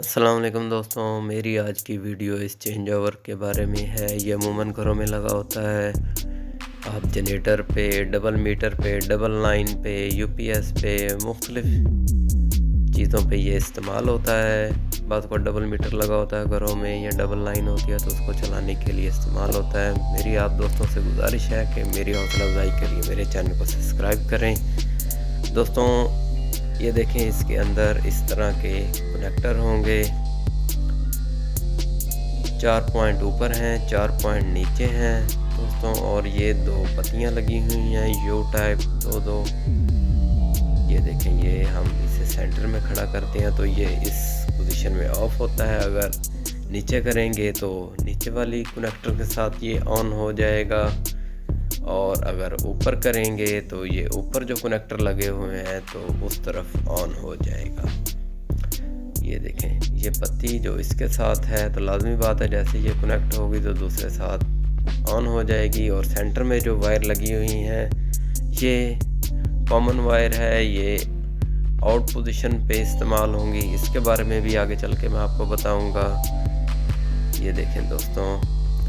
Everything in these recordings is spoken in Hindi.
अस्सलाम वालेकुम दोस्तों, मेरी आज की वीडियो इस चेंज ओवर के बारे में है। ये अमूमन घरों में लगा होता है। आप जनरेटर पे, डबल मीटर पे, डबल लाइन पे, यूपीएस पे, मुख्तलिफ चीज़ों पे ये इस्तेमाल होता है। बाद को डबल मीटर लगा होता है घरों में या डबल लाइन होती है तो उसको चलाने के लिए इस्तेमाल होता है। मेरी आप दोस्तों से गुजारिश है कि मेरी हौसला अफजाई के लिए मेरे चैनल को सब्सक्राइब करें। दोस्तों ये देखें, इसके अंदर इस तरह के कनेक्टर होंगे। 4 पॉइंट ऊपर हैं, 4 पॉइंट नीचे हैं दोस्तों, और ये 2 पत्तियां लगी हुई हैं यू टाइप दो। ये देखें, ये हम इसे सेंटर में खड़ा करते हैं तो ये इस पोजीशन में ऑफ होता है। अगर नीचे करेंगे तो नीचे वाली कनेक्टर के साथ ये ऑन हो जाएगा, और अगर ऊपर करेंगे तो ये ऊपर जो कनेक्टर लगे हुए हैं तो उस तरफ ऑन हो जाएगा। ये देखें, ये पत्ती जो इसके साथ है तो लाजमी बात है जैसे ये कनेक्ट होगी तो दूसरे साथ ऑन हो जाएगी। और सेंटर में जो वायर लगी हुई हैं ये कॉमन वायर है, ये आउट पोजीशन पे इस्तेमाल होंगी। इसके बारे में भी आगे चल के मैं आपको बताऊंगा। ये देखें दोस्तों,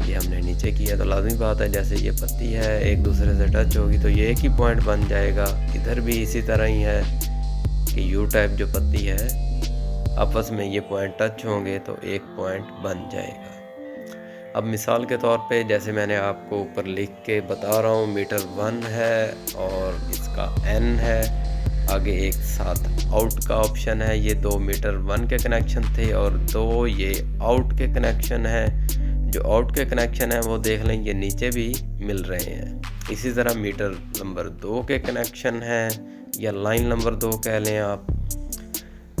ये हमने नीचे किया तो लाजमी बात है जैसे ये पत्ती है एक दूसरे से टच होगी तो ये एक ही पॉइंट बन जाएगा। इधर भी इसी तरह ही है कि यू टाइप जो पत्ती है आपस में ये पॉइंट टच होंगे तो एक पॉइंट बन जाएगा। अब मिसाल के तौर पे जैसे मैंने आपको ऊपर लिख के बता रहा हूँ, मीटर 1 है और इसका N है, आगे एक साथ आउट का ऑप्शन है। ये 2 मीटर 1 के कनेक्शन थे और 2 ये आउट के कनेक्शन है। जो आउट के कनेक्शन है वो देख लें, ये नीचे भी मिल रहे हैं। इसी तरह मीटर नंबर 2 के कनेक्शन है या लाइन नंबर 2 कह लें आप,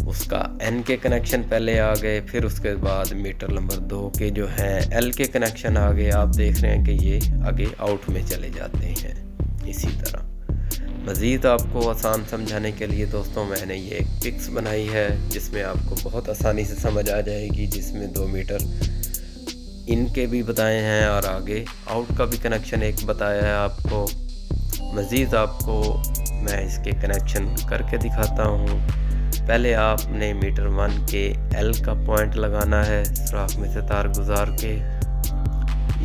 उसका N के कनेक्शन पहले आ गए, फिर उसके बाद मीटर नंबर 2 के जो हैं L के कनेक्शन आ गए। आप देख रहे हैं कि ये आगे आउट में चले जाते हैं। इसी तरह मज़ीद आपको आसान समझाने के लिए दोस्तों मैंने ये एक पिक्स बनाई है जिसमें आपको बहुत आसानी से समझ आ जाएगी, जिसमें 2 मीटर इनके भी बताए हैं और आगे आउट का भी कनेक्शन एक बताया है आपको। मज़ीद आपको मैं इसके कनेक्शन करके दिखाता हूँ। पहले आपने मीटर 1 के L का पॉइंट लगाना है सुराख में से तार गुजार के।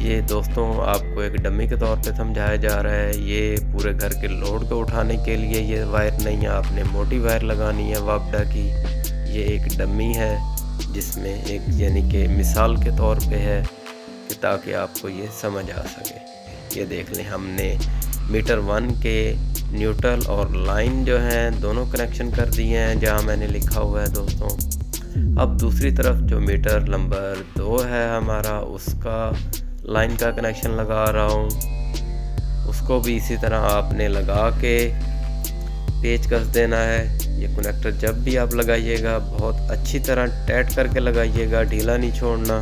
ये दोस्तों आपको एक डमी के तौर पे समझाया जा रहा है। ये पूरे घर के लोड को उठाने के लिए ये वायर नहीं है, आपने मोटी वायर लगानी है वापडा की। ये एक डमी है जिसमें एक यानी कि मिसाल के तौर पे है कि ताकि आपको ये समझ आ सके। ये देख लें, हमने मीटर 1 के न्यूट्रल और लाइन जो हैं दोनों कनेक्शन कर दिए हैं जहां मैंने लिखा हुआ है दोस्तों। अब दूसरी तरफ जो मीटर नंबर 2 है हमारा, उसका लाइन का कनेक्शन लगा रहा हूं। उसको भी इसी तरह आपने लगा के पेच कस देना है। ये कनेक्टर जब भी आप लगाइएगा बहुत अच्छी तरह टाइट करके लगाइएगा, ढीला नहीं छोड़ना।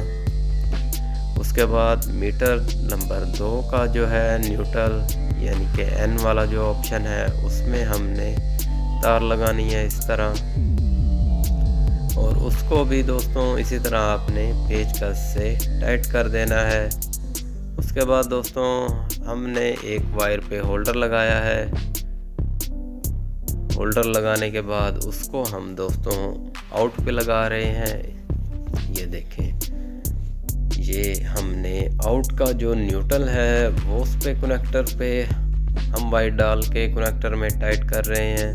उसके बाद मीटर नंबर 2 का जो है न्यूट्रल यानी कि N वाला जो ऑप्शन है उसमें हमने तार लगानी है इस तरह, और उसको भी दोस्तों इसी तरह आपने पेचकस से टाइट कर देना है। उसके बाद दोस्तों हमने एक वायर पे होल्डर लगाया है। होल्डर लगाने के बाद उसको हम दोस्तों आउट पे लगा रहे हैं। ये देखें, ये हमने आउट का जो न्यूट्रल है वो उस पे कनेक्टर पे हम वायर डाल के कनेक्टर में टाइट कर रहे हैं।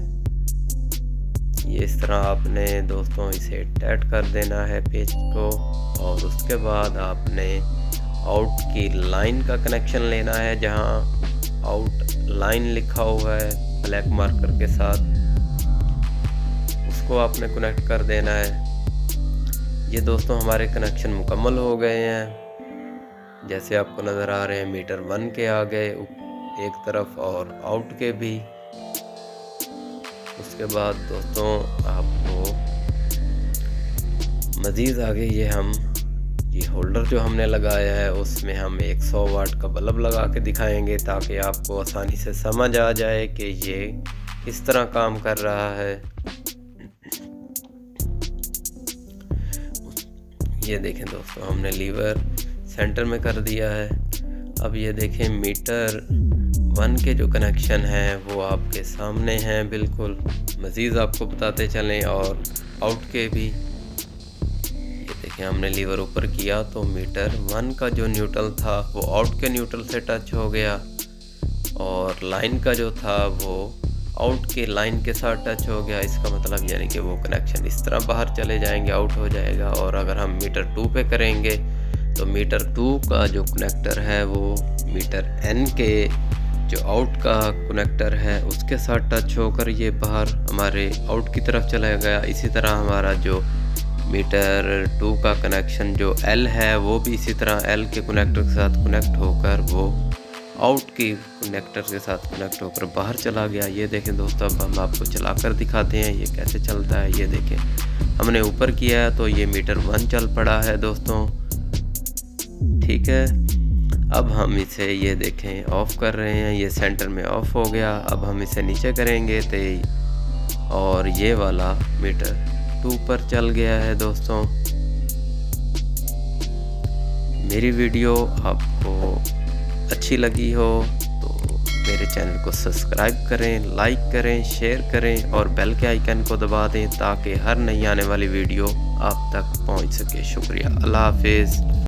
ये इस तरह आपने दोस्तों इसे टाइट कर देना है पेच को, और उसके बाद आपने आउट की लाइन का कनेक्शन लेना है जहां आउट लाइन लिखा हुआ है ब्लैक मार्कर के साथ, उसको आपने कनेक्ट कर देना है। ये दोस्तों हमारे कनेक्शन मुकम्मल हो गए हैं। जैसे आपको नज़र आ रहे हैं, मीटर 1 के आ गए एक तरफ और आउट के भी। उसके बाद दोस्तों आपको मज़ीद आगे ये होल्डर जो हमने लगाया है उसमें हम एक 100 वाट का बल्ब लगा के दिखाएंगे ताकि आपको आसानी से समझ आ जाए कि ये किस तरह काम कर रहा है। ये देखें दोस्तों, हमने लीवर सेंटर में कर दिया है। अब ये देखें, मीटर 1 के जो कनेक्शन हैं वो आपके सामने हैं बिल्कुल। मज़ीद आपको बताते चलें और आउट के भी देखें हमने लीवर ऊपर किया तो मीटर 1 का जो न्यूट्रल था वो आउट के न्यूट्रल से टच हो गया, और लाइन का जो था वो आउट के लाइन के साथ टच हो गया। इसका मतलब यानी कि वो कनेक्शन इस तरह बाहर चले जाएंगे, आउट हो जाएगा। और अगर हम मीटर 2 पे करेंगे तो मीटर 2 का जो कनेक्टर है वो मीटर N के जो आउट का कनेक्टर है उसके साथ टच होकर ये बाहर हमारे आउट की तरफ चला गया। इसी तरह हमारा जो मीटर 2 का कनेक्शन जो L है वो भी इसी तरह L के कनेक्टर के साथ कनेक्ट होकर वो आउट की कनेक्टर के साथ कनेक्ट होकर बाहर चला गया। ये देखें दोस्तों, अब हम आपको चलाकर दिखाते हैं ये कैसे चलता है। ये देखें हमने ऊपर किया है तो ये मीटर 1 चल पड़ा है दोस्तों, ठीक है। अब हम इसे ये देखें ऑफ़ कर रहे हैं, ये सेंटर में ऑफ़ हो गया। अब हम इसे नीचे करेंगे तो और ये वाला मीटर 2 पर चल गया है दोस्तों। मेरी वीडियो आपको अच्छी लगी हो तो मेरे चैनल को सब्सक्राइब करें, लाइक करें, शेयर करें और बेल के आइकन को दबा दें ताकि हर नई आने वाली वीडियो आप तक पहुंच सके। शुक्रिया, अल्लाह हाफिज़।